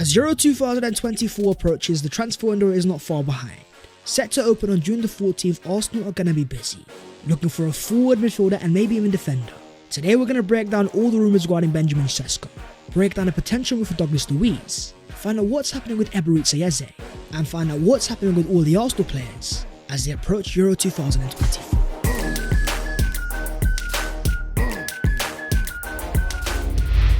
As Euro 2024 approaches, the transfer window is not far behind. Set to open on June the 14th, Arsenal are going to be busy, looking for a forward, midfielder and maybe even defender. Today we're going to break down all the rumours regarding Benjamin Sesko, break down the potential move for Douglas Luiz, find out what's happening with Eberechi Eze, and find out what's happening with all the Arsenal players as they approach Euro 2024.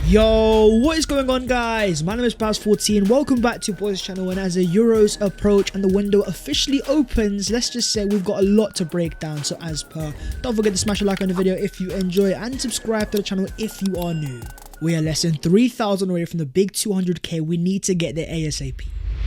Yo, what is going on guys? My name is Baz14, welcome back to Boys channel, and as the Euros approach and the window officially opens, let's just say we've got a lot to break down. So as per, don't forget to smash a like on the video if you enjoy and subscribe to the channel if you are new. We are less than 3,000 away from the big 200k, we need to get there ASAP.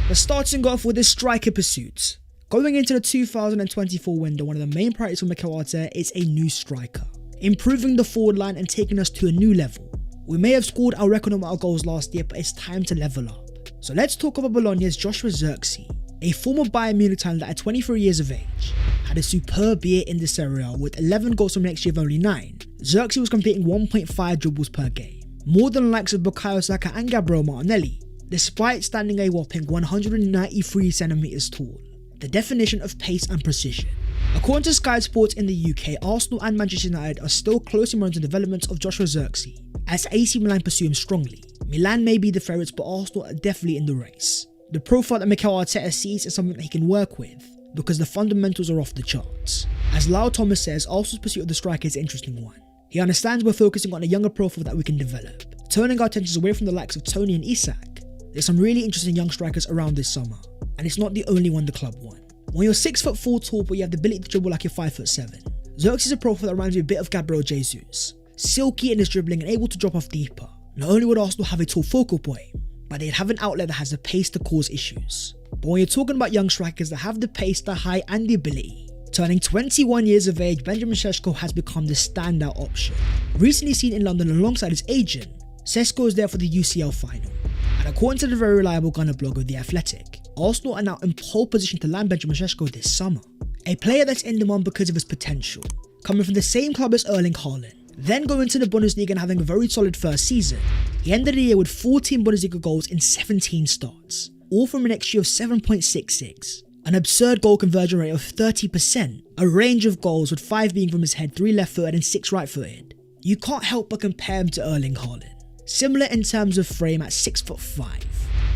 But starting off with the striker pursuit. Going into the 2024 window, one of the main priorities for Mikel is a new striker, improving the forward line and taking us to a new level. We may have scored our record amount of goals last year, but it's time to level up. So let's talk about Bologna's Zirkzee, a former Bayern Munich talent that at 23 years of age had a superb year in this area with 11 goals from next year of only 9. Zirkzee was completing 1.5 dribbles per game, more than the likes of Bukayo Saka and Gabriel Martinelli, despite standing a whopping 193 centimeters tall. The definition of pace and precision. According to Sky Sports in the UK, Arsenal and Manchester United are still closely monitoring the development of Zirkzee, as AC Milan pursue him strongly. Milan may be the favourites, but Arsenal are definitely in the race. The profile that Mikel Arteta sees is something that he can work with, because the fundamentals are off the charts. As Lyle Thomas says, Arsenal's pursuit of the striker is an interesting one. He understands we're focusing on a younger profile that we can develop, turning our attentions away from the likes of Tony and Isak. There's some really interesting young strikers around this summer, and it's not the only one the club won. When you're 6'4" tall but you have the ability to dribble like you're 5'7", Zirkzee is a profile that reminds me a bit of Gabriel Jesus. Silky in his dribbling and able to drop off deeper. Not only would Arsenal have a tall focal point, but they'd have an outlet that has the pace to cause issues. But when you're talking about young strikers that have the pace, the height and the ability, turning 21 years of age, Benjamin Sesko has become the standout option. Recently seen in London alongside his agent, Sesko is there for the UCL final. And according to the very reliable Gunner blog of The Athletic, Arsenal are now in pole position to land Benjamin Sesko this summer. A player that's in demand because of his potential, coming from the same club as Erling Haaland, then going to the Bundesliga and having a very solid first season. He ended the year with 14 Bundesliga goals in 17 starts, all from an XG of 7.66, an absurd goal conversion rate of 30%, a range of goals with 5 being from his head, 3 left-footed and 6 right-footed. You can't help but compare him to Erling Haaland. Similar in terms of frame at 6'5".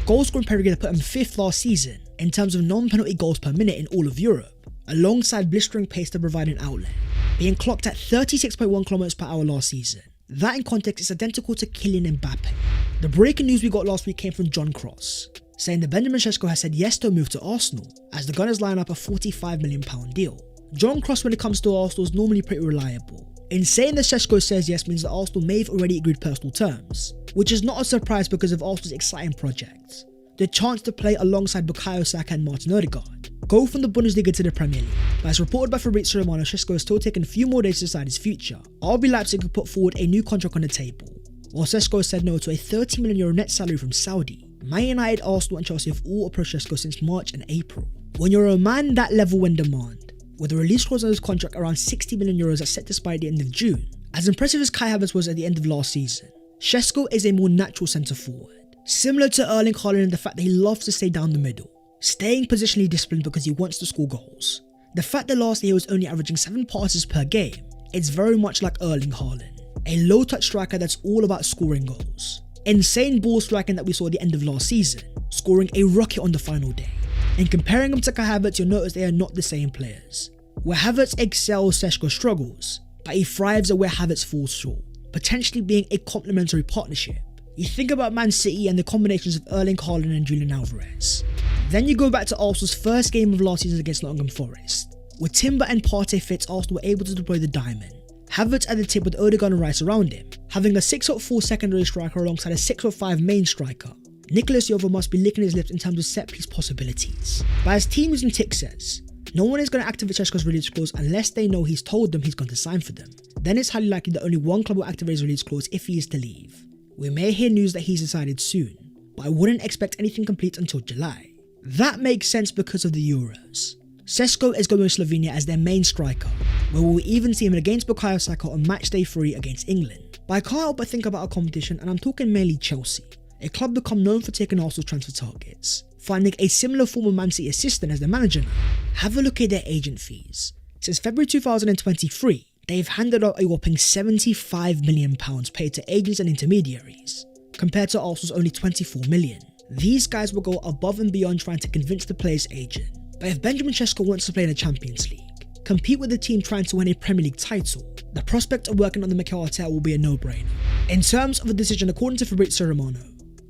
Goal scoring pedigree put him 5th last season in terms of non-penalty goals per minute in all of Europe, alongside blistering pace to provide an outlet, being clocked at 36.1 km per hour last season. That in context is identical to Kylian Mbappe. The breaking news we got last week came from John Cross, saying that Benjamin Sesko has said yes to a move to Arsenal, as the Gunners line up a £45 million deal. John Cross, when it comes to Arsenal, is normally pretty reliable. In saying that Sesko says yes means that Arsenal may have already agreed personal terms, which is not a surprise because of Arsenal's exciting project. The chance to play alongside Bukayo Saka and Martin Odegaard, go from the Bundesliga to the Premier League. But as reported by Fabrizio Romano, Sesko has still taken a few more days to decide his future. RB Leipzig could put forward a new contract on the table, while Sesko said no to a €30 million net salary from Saudi. Man United, Arsenal and Chelsea have all approached Sesko since March and April. When you're a man that level in demand, with a release clause on his contract around €60 million that's set to expire at the end of June, as impressive as Kai Havertz was at the end of last season, Sesko is a more natural centre forward. Similar to Erling Haaland in the fact that he loves to stay down the middle, staying positionally disciplined because he wants to score goals. The fact that last year he was only averaging 7 passes per game, it's very much like Erling Haaland, a low touch striker that's all about scoring goals. Insane ball striking that we saw at the end of last season, scoring a rocket on the final day. In comparing him to Kai Havertz, you'll notice they are not the same players. Where Havertz excels, Sesko struggles, but he thrives at where Havertz falls short, potentially being a complementary partnership. You think about Man City and the combinations of Erling Haaland and Julian Alvarez. Then you go back to Arsenal's first game of last season against Nottingham Forest. With Timber and Partey fit, Arsenal were able to deploy the diamond. Havertz at the tip with Odegaard and Rice around him, having a 6'4" secondary striker alongside a 6'5" main striker. Nicolas Jova must be licking his lips in terms of set piece possibilities. But as Team Using Tick says, no one is going to activate Sesko's release clause unless they know he's told them he's going to sign for them. Then it's highly likely that only one club will activate his release clause if he is to leave. We may hear news that he's decided soon, but I wouldn't expect anything complete until July. That makes sense because of the Euros. Sesko is going to Slovenia as their main striker, where we'll even see him against Bukayo Saka on matchday 3 against England. But I can't help but think about our competition, and I'm talking mainly Chelsea. a club become known for taking Arsenal's transfer targets, finding a similar former Man City assistant as their manager now. Have a look at their agent fees. Since February 2023, they've handed out a whopping £75 million paid to agents and intermediaries, compared to Arsenal's only £24 million. These guys will go above and beyond trying to convince the player's agent. But if Benjamin Sesko wants to play in the Champions League, compete with the team trying to win a Premier League title, the prospect of working on the Mikel Arteta will be a no-brainer. In terms of the decision, according to Fabrizio Romano,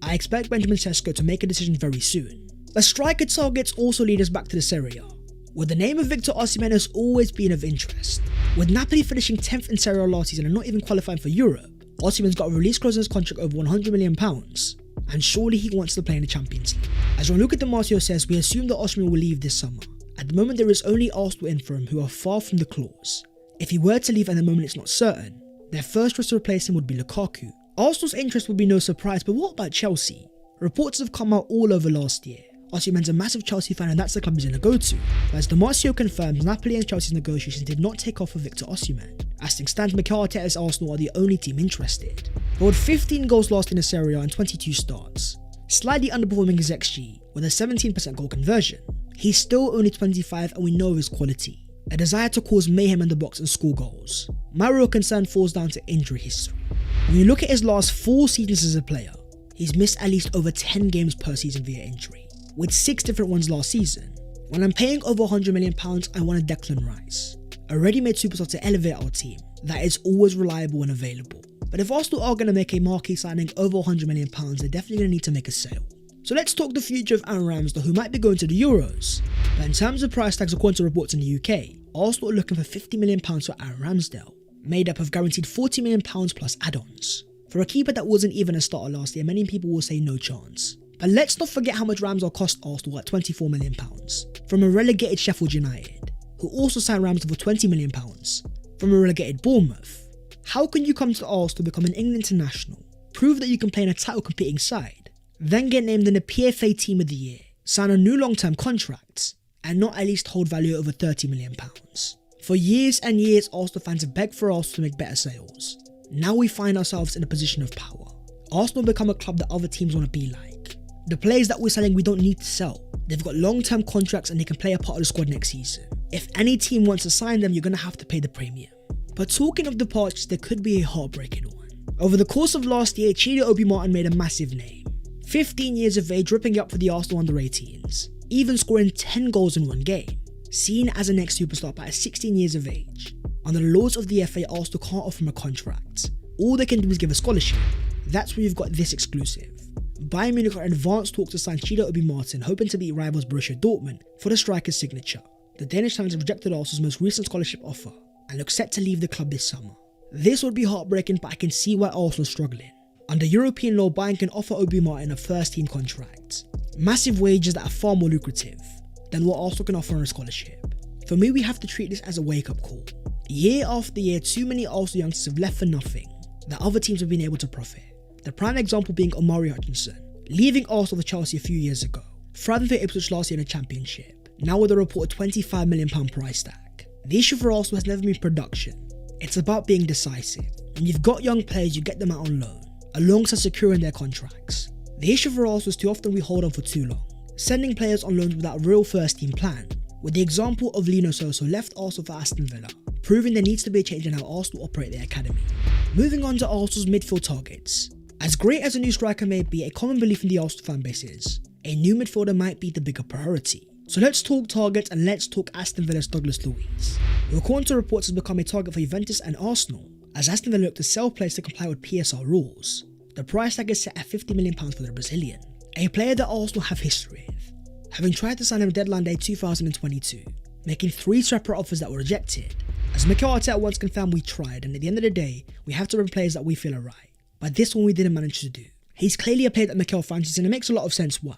I expect Benjamin Sesko to make a decision very soon. The striker targets also lead us back to the Serie A, where the name of Victor Osimhen has always been of interest. With Napoli finishing 10th in Serie A last season and not even qualifying for Europe, Osimhen's got a release clause in his contract over £100 million, and surely he wants to play in the Champions League. As Gianluca Di Marzio says, we assume that Osimhen will leave this summer. At the moment, there is only Arsenal in for him who are far from the clause. If he were to leave, at the moment it's not certain, their first choice to replace him would be Lukaku. Arsenal's interest would be no surprise, but what about Chelsea? Reports have come out all over last year. Osimhen's a massive Chelsea fan and that's the club he's going to go to. But as Di Marzio confirms, Napoli and Chelsea's negotiations did not take off for Victor Osimhen. As things stand, Mikel Arteta's Arsenal are the only team interested. But with 15 goals last in the Serie A and 22 starts, slightly underperforming his XG with a 17% goal conversion, he's still only 25 and we know his quality. A desire to cause mayhem in the box and score goals. My real concern falls down to injury history. When you look at his last 4 seasons as a player, he's missed at least over 10 games per season via injury, with 6 different ones last season. When I'm paying over £100 million, I want a Declan Rice, a ready-made superstar to elevate our team that is always reliable and available. But if Arsenal are going to make a marquee signing over £100 million, they're definitely going to need to make a sale. So let's talk the future of Aaron Ramsdale, who might be going to the Euros. But in terms of price tags, according to reports in the UK, Arsenal are looking for £50 million for Aaron Ramsdale, made up of guaranteed £40 million plus add-ons. For a keeper that wasn't even a starter last year, many people will say no chance. But let's not forget how much Ramsdale cost Arsenal at £24 million, from a relegated Sheffield United, who also signed Ramsdale for £20 million, from a relegated Bournemouth. How can you come to Arsenal, become an England international, prove that you can play in a title competing side, then get named in the PFA Team of the Year, sign a new long-term contract, and not at least hold value over £30 million? For years and years, Arsenal fans have begged for Arsenal to make better sales. Now we find ourselves in a position of power. Arsenal become a club that other teams want to be like. The players that we're selling, we don't need to sell. They've got long-term contracts and they can play a part of the squad next season. If any team wants to sign them, you're going to have to pay the premium. But talking of departures, there could be a heartbreaking one. Over the course of last year, Chido Obi Martin made a massive name. 15 years of age, ripping up for the Arsenal under-18s, even scoring 10 goals in one game. Seen as a next superstar by 16 years of age. Under the laws of the FA, Arsenal can't offer him a contract. All they can do is give a scholarship. That's where you've got this exclusive. Bayern Munich are in advanced talks to sign Chido Obi Martin, hoping to beat rivals Borussia Dortmund for the striker's signature. The Danish talent has rejected Arsenal's most recent scholarship offer and looks set to leave the club this summer. This would be heartbreaking, but I can see why Arsenal's struggling. Under European law, Bayern can offer Obi Martin a first-team contract, massive wages that are far more lucrative than what Arsenal can offer on a scholarship. For me, we have to treat this as a wake-up call. Year after year, too many Arsenal youngsters have left for nothing that other teams have been able to profit. The prime example being Omari Hutchinson, leaving Arsenal for Chelsea a few years ago, thriving for Ipswich last year in the Championship, now with a reported £25 million price tag. The issue for Arsenal has never been production. It's about being decisive. When you've got young players, you get them out on loan, alongside securing their contracts. The issue for Arsenal is too often we hold on for too long, sending players on loans without a real first-team plan, with the example of Lino Soso left Arsenal for Aston Villa, proving there needs to be a change in how Arsenal operate their academy. Moving on to Arsenal's midfield targets. As great as a new striker may be, a common belief in the Arsenal fan base is a new midfielder might be the bigger priority. So let's talk targets and let's talk Aston Villa's Douglas Luiz, who according to reports has become a target for Juventus and Arsenal, as Aston Villa look to sell players to comply with PSR rules. The price tag is set at £50 million for the Brazilian, a player that Arsenal have history with, having tried to sign him deadline day 2022, making 3 separate offers that were rejected. As Mikel Arteta once confirmed, we tried, and at the end of the day, we have to bring players that we feel are right. But this one we didn't manage to do. He's clearly a player that Mikel fancies, and it makes a lot of sense why.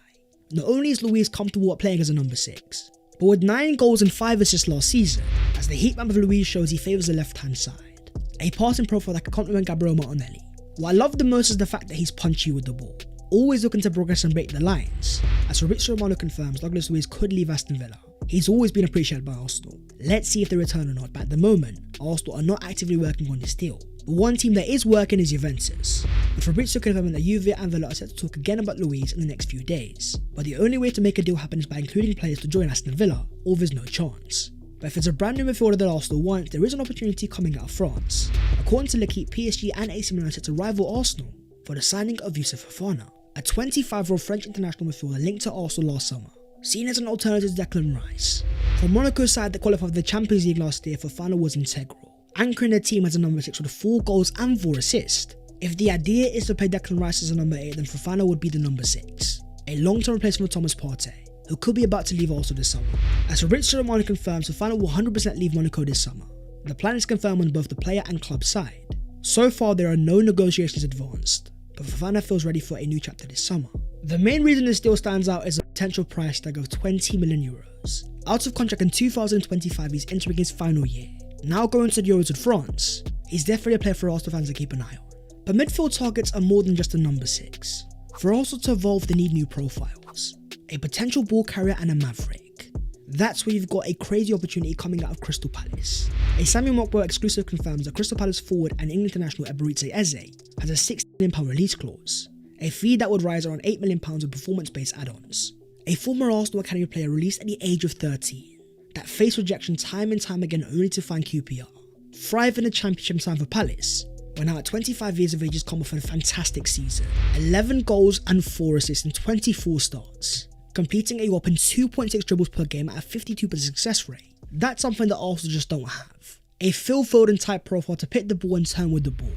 Not only is Luiz comfortable at playing as a number 6, but with 9 goals and 5 assists last season, as the heat map of Luiz shows he favours the left-hand side, a passing profile that can complement Gabriel Martinelli. What I love the most is the fact that he's punchy with the ball, always looking to progress and break the lines. As Fabrizio Romano confirms, Douglas Luiz could leave Aston Villa. He's always been appreciated by Arsenal. Let's see if they return or not, but at the moment, Arsenal are not actively working on this deal. But one team that is working is Juventus, with Fabrizio confirming that Juve and Villa are set to talk again about Luis in the next few days. But the only way to make a deal happen is by including players to join Aston Villa, or there's no chance. But if it's a brand new midfielder that Arsenal want, there is an opportunity coming out of France. According to L'Equipe, PSG and AC Milan are set to rival Arsenal for the signing of Youssouf Fofana, a 25-year-old French international midfielder linked to Arsenal last summer, seen as an alternative to Declan Rice. For Monaco's side that qualified for the Champions League last year, Fofana was integral, anchoring the team as a number 6 with 4 goals and 4 assists. If the idea is to play Declan Rice as a number 8, then Fofana would be the number 6, a long-term replacement for Thomas Partey, who could be about to leave Arsenal this summer. As Fabrizio Romano confirms, Fofana will 100% leave Monaco this summer. The plan is confirmed on both the player and club side. So far, there are no negotiations advanced, but Fofana feels ready for a new chapter this summer. The main reason this deal stands out is a potential price tag of 20 million euros. Out of contract in 2025, he's entering his final year. Now going to the Euros with France, he's definitely a player for Arsenal fans to keep an eye on. But midfield targets are more than just a number 6. For Arsenal to evolve, they need new profiles, a potential ball carrier and a maverick. That's where you've got a crazy opportunity coming out of Crystal Palace. A Samuel Mokbo exclusive confirms that Crystal Palace forward and England international Eberechi Eze has a £6 million release clause, a fee that would rise around £8 million with performance-based add-ons. A former Arsenal Academy player released at the age of 13 that faced rejection time and time again only to find QPR. Thrive in the Championship time for Palace, when now at 25 years of age has come off a fantastic season. 11 goals and 4 assists in 24 starts, completing a whopping 2.6 dribbles per game at a 52% success rate. That's something that Arsenal just don't have. A Phil Foden type profile to pick the ball and turn with the ball.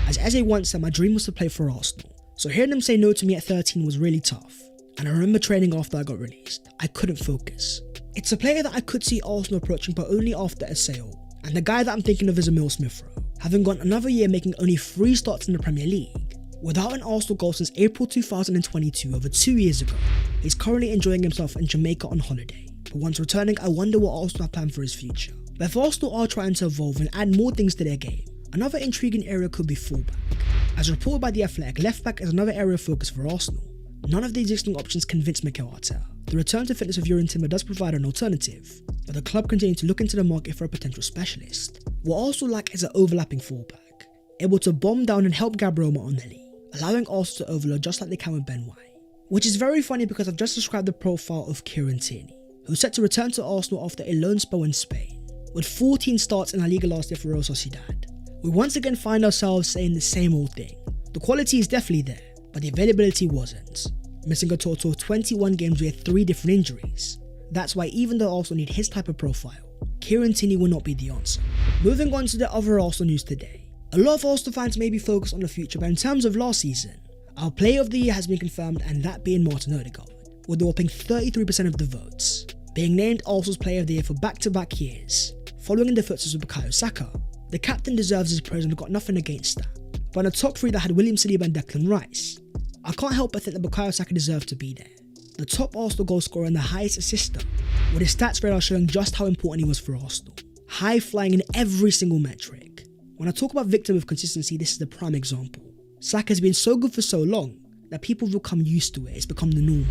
As Eze once said, my dream was to play for Arsenal. So hearing them say no to me at 13 was really tough. And I remember training after I got released. I couldn't focus. It's a player that I could see Arsenal approaching, but only after a sale. And the guy that I'm thinking of is Emil Smith-Rowe, having gone another year making only 3 starts in the Premier League. Without an Arsenal goal since April 2022, over 2 years ago, he's currently enjoying himself in Jamaica on holiday. But once returning, I wonder what Arsenal have planned for his future. But if Arsenal are trying to evolve and add more things to their game, another intriguing area could be fullback. As reported by The Athletic, left back is another area of focus for Arsenal. None of the existing options convince Mikel Arteta. The return to fitness of Youri Timber does provide an alternative, but the club continue to look into the market for a potential specialist. What Arsenal lack is an overlapping fullback, able to bomb down and help Gabriel Martinelli, allowing Arsenal to overload just like they can with Ben White. Which is very funny because I've just described the profile of Kieran Tierney, who's set to return to Arsenal after a loan spell in Spain. With 14 starts in La Liga last year for Real Sociedad, we once again find ourselves saying the same old thing. The quality is definitely there, but the availability wasn't, missing a total of 21 games with 3 different injuries. That's why even though Arsenal need his type of profile, Kieran Tierney will not be the answer. Moving on to the other Arsenal news today. A lot of Arsenal fans may be focused on the future, but in terms of last season, our player of the year has been confirmed, and that being Martin Odegaard, with a whopping 33% of the votes, being named Arsenal's player of the year for back-to-back years, following in the footsteps of Bukayo Saka. The captain deserves his praise and I've got nothing against that. But in the top 3 that had William Saliba and Declan Rice, I can't help but think that Bukayo Saka deserved to be there. The top Arsenal goal scorer and the highest assister, with his stats radar showing just how important he was for Arsenal. High flying in every single metric. When I talk about Victor with consistency, this is the prime example. Saka has been so good for so long that people have become used to it, it's become the norm.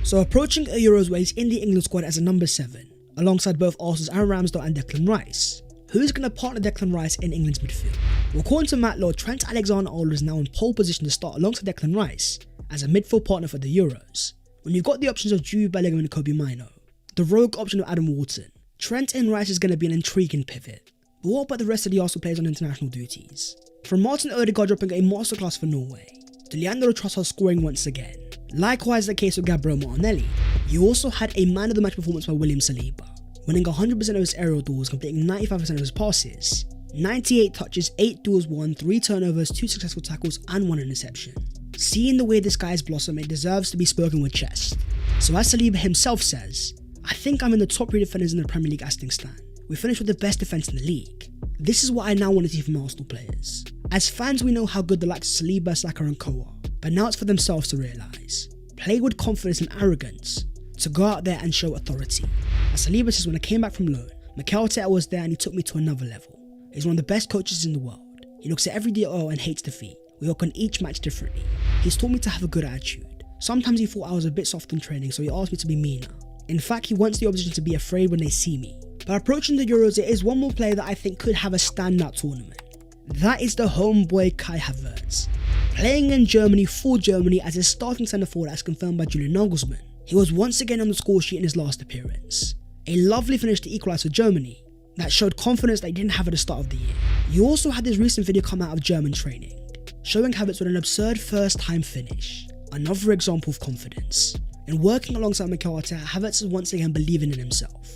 So approaching a Euros where he's in the England squad as a number 7, alongside both Arsenal's Aaron Ramsdale and Declan Rice, who's going to partner Declan Rice in England's midfield? Well, according to Matt Lord, Trent Alexander-Arnold is now in pole position to start alongside Declan Rice as a midfield partner for the Euros. When you've got the options of Jude Bellingham and Kobe Mino, the rogue option of Adam Wharton, Trent and Rice is going to be an intriguing pivot. But what about the rest of the Arsenal players on international duties? From Martin Odegaard dropping a masterclass for Norway, to Leandro Trossard scoring once again. Likewise the case with Gabriel Martinelli. You also had a man of the match performance by William Saliba, winning 100% of his aerial duels, completing 95% of his passes, 98 touches, 8 duels won, 3 turnovers, 2 successful tackles and 1 interception. Seeing the way this guy has blossomed, it deserves to be spoken with chest. So as Saliba himself says, I think I'm in the top 3 defenders in the Premier League as things stand. We finished with the best defence in the league. This is what I now want to see from Arsenal players. As fans, we know how good the likes of Saliba, Saka and Co are, but now it's for themselves to realise. Play with confidence and arrogance, to go out there and show authority. As Saliba says, when I came back from loan, Mikel Arteta was there and he took me to another level. He's one of the best coaches in the world. He looks at every DO and hates defeat. We work on each match differently. He's taught me to have a good attitude. Sometimes he thought I was a bit soft in training, so he asked me to be meaner. In fact, he wants the opposition to be afraid when they see me. But approaching the Euros, there is one more player that I think could have a standout tournament. That is the homeboy Kai Havertz. Playing in Germany for Germany as a starting centre forward as confirmed by Julian Nagelsmann. He was once again on the score sheet in his last appearance. A lovely finish to equalise for Germany that showed confidence that he didn't have at the start of the year. He also had this recent video come out of German training, showing Havertz with an absurd first time finish. Another example of confidence. And working alongside Mikel, Havertz is once again believing in himself,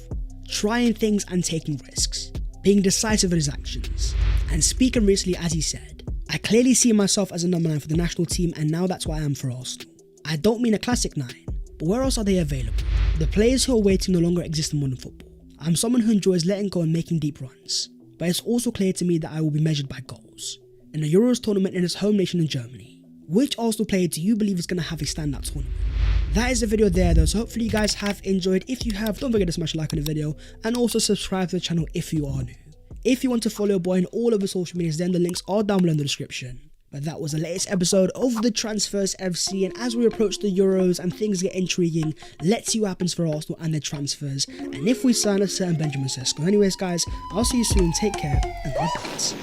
trying things and taking risks, being decisive in his actions, and speaking recently as he said, "I clearly see myself as a number 9 for the national team and now that's what I am for Arsenal. I don't mean a classic 9, but where else are they available? The players who are waiting no longer exist in modern football. I'm someone who enjoys letting go and making deep runs, but it's also clear to me that I will be measured by goals. In the Euros tournament in his home nation in Germany, which Arsenal player do you believe is going to have a standout tournament?" That is the video there though, so hopefully you guys have enjoyed. If you have, don't forget to smash a like on the video and also subscribe to the channel if you are new. If you want to follow your boy on all of his social medias, then the links are down below in the description. But that was the latest episode of the Transfers FC, and as we approach the Euros and things get intriguing, let's see what happens for Arsenal and their transfers, and if we sign a certain Benjamin Sesko. Anyways guys, I'll see you soon, take care, and God bless.